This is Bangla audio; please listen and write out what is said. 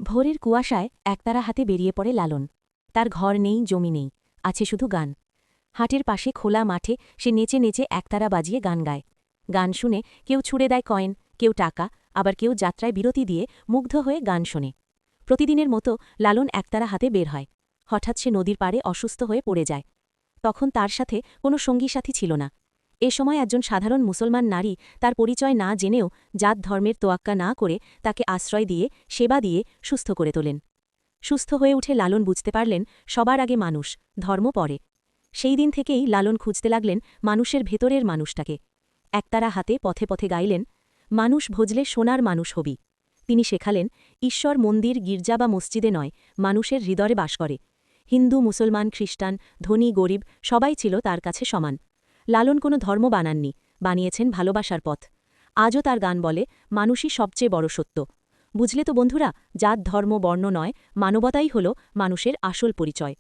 ভোরের কুয়াশায় একতারা হাতে বেরিয়ে পড়ে লালন। তার ঘর নেই, জমি নেই, আছে শুধু গান। হাটের পাশে খোলা মাঠে সে নেচে নেচে একতারা বাজিয়ে গান গায়। গান শুনে কেউ ছুড়ে দেয় কয়েন, কেউ টাকা, আবার কেউ যাত্রায় বিরতি দিয়ে মুগ্ধ হয়ে গান শোনে। প্রতিদিনের মতো লালন একতারা হাতে বের হয়। হঠাৎ সে নদীর পাড়ে অসুস্থ হয়ে পড়ে যায়। তখন তার সাথে কোনো সঙ্গী সাথী ছিল না। এ সময় একজন সাধারণ মুসলমান নারী তার পরিচয় না জেনেও জাত ধর্মের তোয়াক্কা না করে তাকে আশ্রয় দিয়ে, সেবা দিয়ে সুস্থ করে তোলেন। সুস্থ হয়ে উঠে লালন বুঝতে পারলেন সবার আগে মানুষ, ধর্ম পরে। সেই দিন থেকেই লালন খুঁজতে লাগলেন মানুষের ভেতরের মানুষটাকে। একতারা হাতে পথে পথে গাইলেন, মানুষ ভজলে সোনার মানুষ হবি। তিনি শেখালেন, ঈশ্বর মন্দির, গির্জা বা মসজিদে নয়, মানুষের হৃদয়ে বাস করে। হিন্দু, মুসলমান, খ্রিস্টান, ধনী, গরিব সবাই ছিল তার কাছে সমান। লালন কোনো ধর্ম বানাননি, বানিয়েছেন ভালোবাসার পথ। আজও তার গান বলে, মানুষই সবচেয়ে বড় সত্য। বুঝলে তো বন্ধুরা, জাত ধর্ম বর্ণ নয়, মানবতাই হল মানুষের আসল পরিচয়।